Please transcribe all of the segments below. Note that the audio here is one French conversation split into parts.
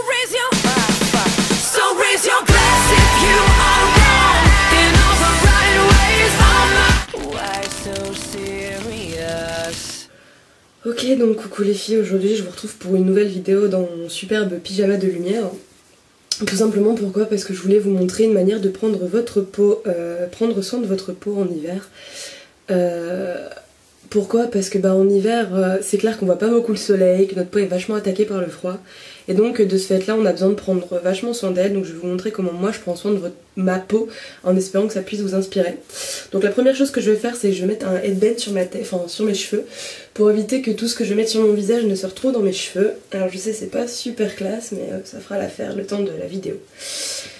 raise your glass if you are wrong in all the right ways. Why so serious? Ok, donc coucou les filles, aujourd'hui je vous retrouve pour une nouvelle vidéo dans mon superbe pyjama de lumière. Tout simplement pourquoi? Parce que je voulais vous montrer une manière de prendre votre peau, prendre soin de votre peau en hiver. Pourquoi? Parce que en hiver, c'est clair qu'on voit pas beaucoup le soleil, que notre peau est vachement attaquée par le froid. Et donc de ce fait là, on a besoin de prendre vachement soin d'elle. Donc je vais vous montrer comment moi je prends soin de ma peau en espérant que ça puisse vous inspirer. Donc la première chose que je vais faire, c'est que je vais mettre un headband sur ma tête, enfin sur mes cheveux, pour éviter que tout ce que je vais mettre sur mon visage ne se retrouve dans mes cheveux. Alors je sais, c'est pas super classe, mais ça fera l'affaire le temps de la vidéo.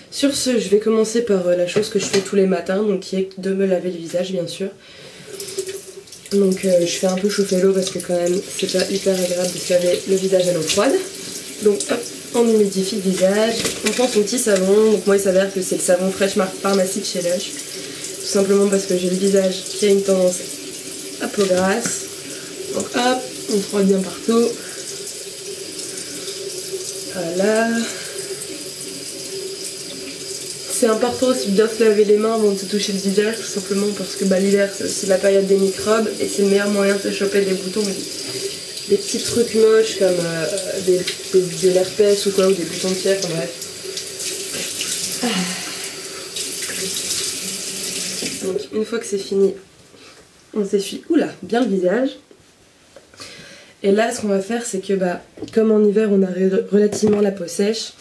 Sur ce, je vais commencer par la chose que je fais tous les matins, donc qui est de me laver le visage bien sûr. Donc je fais un peu chauffer l'eau parce que quand même c'est pas hyper agréable de se laver le visage à l'eau froide. Donc hop, on humidifie le visage, on prend son petit savon. Donc moi il s'avère que c'est le savon Fresh Mark Pharmacy de chez Lush. Tout simplement parce que j'ai le visage qui a une tendance à peau grasse. Donc hop, on frotte bien partout. Voilà. C'est important aussi de bien se laver les mains avant de se toucher le visage, tout simplement parce que l'hiver c'est aussi la période des microbes et c'est le meilleur moyen de se choper des boutons, des petits trucs moches comme de l'herpès ou quoi, ou des boutons de fièvre, enfin bref. Donc une fois que c'est fini, on s'essuie bien le visage. Et là ce qu'on va faire c'est que comme en hiver on a relativement la peau sèche,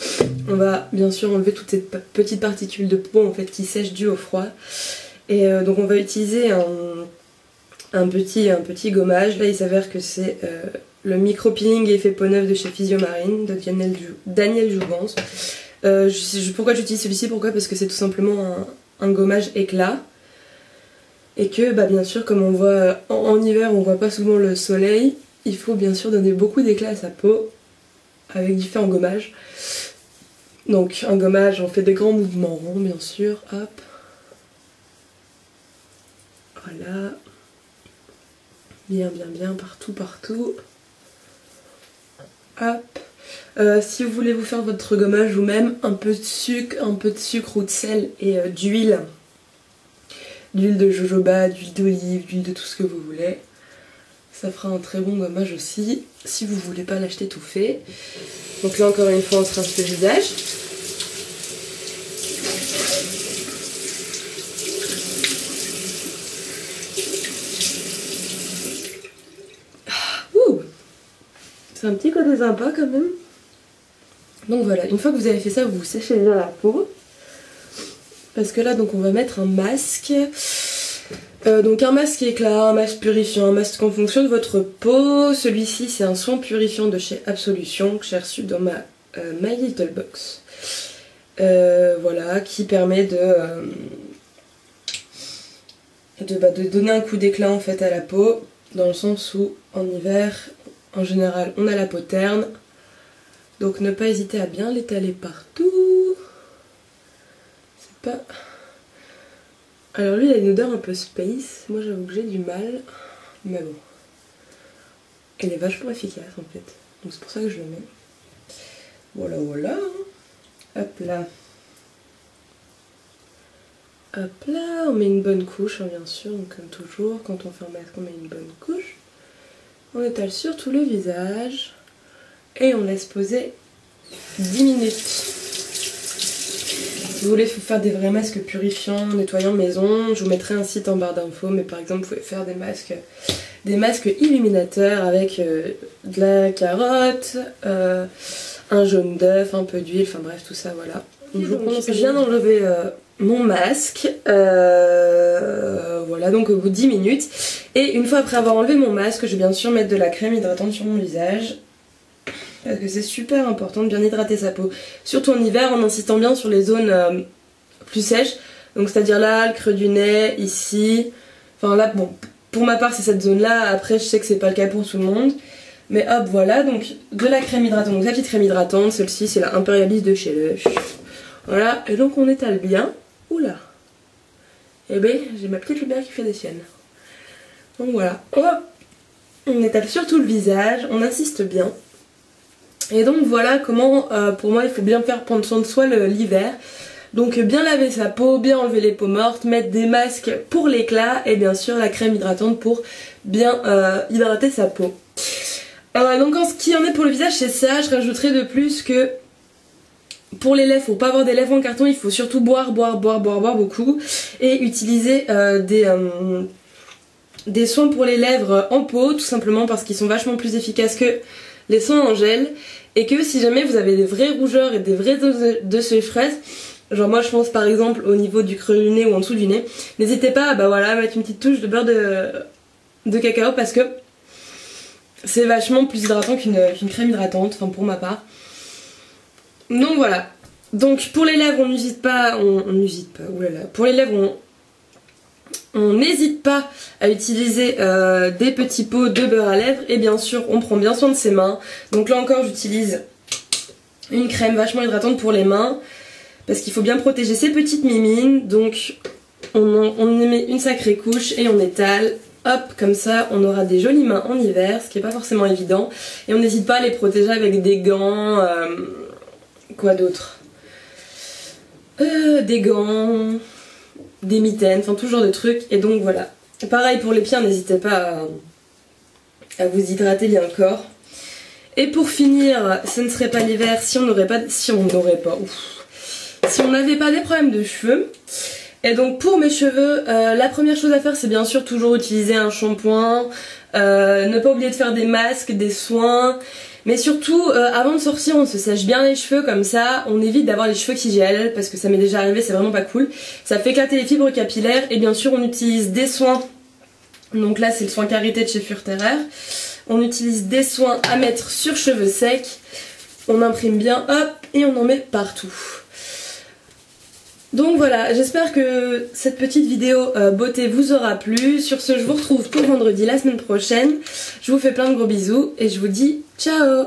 on va bien sûr enlever toutes ces petites particules de peau en fait qui sèchent dû au froid. Et donc on va utiliser un petit gommage. Là il s'avère que c'est le micro peeling effet peau neuve de chez Physiomarine de Daniel Jouvence. Pourquoi j'utilise celui-ci? Pourquoi? Parce que c'est tout simplement un gommage éclat. Et que bien sûr comme on voit en hiver on voit pas souvent le soleil, il faut bien sûr donner beaucoup d'éclat à sa peau avec différents gommages. Donc un gommage, on fait des grands mouvements ronds bien sûr, hop. Voilà. Bien, partout. Hop. Si vous voulez vous faire votre gommage vous-même, un peu de sucre ou de sel et d'huile. D'huile de jojoba, d'huile d'olive, d'huile de tout ce que vous voulez. Ça fera un très bon gommage aussi, si vous voulez pas l'acheter tout fait. Donc là encore une fois on se rince le visage. C'est un petit côté sympa quand même. Donc voilà, une fois que vous avez fait ça, vous séchez bien la peau. Parce que là donc on va mettre un masque. Donc un masque éclat, un masque purifiant, un masque en fonction de votre peau. Celui-ci c'est un soin purifiant de chez Absolution que j'ai reçu dans ma My Little Box. Voilà, qui permet de donner un coup d'éclat en fait à la peau. Dans le sens où en hiver, en général on a la peau terne. Donc ne pas hésiter à bien l'étaler partout. C'est pas... Alors lui il a une odeur un peu space, moi j'avoue que j'ai du mal, mais bon. Elle est vachement efficace en fait, donc c'est pour ça que je le mets. Voilà. Hop là. Hop là, on met une bonne couche bien sûr, donc comme toujours, quand on fait un masque on met une bonne couche. On étale sur tout le visage et on laisse poser 10 minutes. Si vous voulez faire des vrais masques purifiants, nettoyants maison, je vous mettrai un site en barre d'infos, mais par exemple vous pouvez faire des masques illuminateurs avec de la carotte, un jaune d'œuf, un peu d'huile, enfin bref tout ça voilà. Donc je viens d'enlever mon masque, voilà donc au bout de 10 minutes. Et une fois après avoir enlevé mon masque, je vais bien sûr mettre de la crème hydratante sur mon visage. Parce que c'est super important de bien hydrater sa peau. Surtout en hiver en insistant bien sur les zones plus sèches. Donc c'est-à-dire là, le creux du nez, ici. Enfin là, bon, pour ma part c'est cette zone là. Après je sais que c'est pas le cas pour tout le monde. Mais hop, voilà, donc de la crème hydratante. Donc la petite crème hydratante, celle-ci c'est la Imperialist de chez Lush. Voilà, et donc on étale bien. Oula. Et j'ai ma petite lumière qui fait des siennes. Donc voilà, hop. On étale sur tout le visage, on insiste bien. Et donc voilà comment pour moi il faut bien faire prendre soin de soi l'hiver. Donc bien laver sa peau, bien enlever les peaux mortes, mettre des masques pour l'éclat et bien sûr la crème hydratante pour bien hydrater sa peau. Donc en ce qui en est pour le visage, c'est ça. Je rajouterai de plus que pour les lèvres, faut pas avoir des lèvres en carton, il faut surtout boire beaucoup et utiliser des soins pour les lèvres en pot, tout simplement parce qu'ils sont vachement plus efficaces que les soins en gel, et que si jamais vous avez des vraies rougeurs et des vraies doses de sécheresse, genre moi je pense par exemple au niveau du creux du nez ou en dessous du nez, n'hésitez pas à mettre une petite touche de beurre de cacao parce que c'est vachement plus hydratant qu'une crème hydratante, enfin pour ma part. Donc voilà. Donc pour les lèvres on n'hésite pas, oulala. Pour les lèvres on n'hésite pas à utiliser des petits pots de beurre à lèvres et bien sûr on prend bien soin de ses mains. Donc là encore j'utilise une crème vachement hydratante pour les mains parce qu'il faut bien protéger ses petites mimines. Donc on y met une sacrée couche et on étale. Hop, comme ça on aura des jolies mains en hiver, ce qui n'est pas forcément évident. Et on n'hésite pas à les protéger avec des gants, quoi d'autre, des gants, des mitaines, enfin tout genre de trucs. Et donc voilà. Pareil pour les pieds, n'hésitez pas à vous hydrater bien le corps. Et pour finir, ce ne serait pas l'hiver si on n'avait pas des problèmes de cheveux. Et donc pour mes cheveux, la première chose à faire c'est bien sûr toujours utiliser un shampoing, ne pas oublier de faire des masques, des soins, mais surtout avant de sortir on se sèche bien les cheveux, comme ça on évite d'avoir les cheveux qui gèlent parce que ça m'est déjà arrivé, c'est vraiment pas cool, ça fait éclater les fibres capillaires. Et bien sûr on utilise des soins, donc là c'est le soin Karité de chez Furterer, on utilise des soins à mettre sur cheveux secs, on imprime bien, hop, et on en met partout. Donc voilà, j'espère que cette petite vidéo beauté vous aura plu. Sur ce, je vous retrouve pour vendredi la semaine prochaine. Je vous fais plein de gros bisous et je vous dis ciao!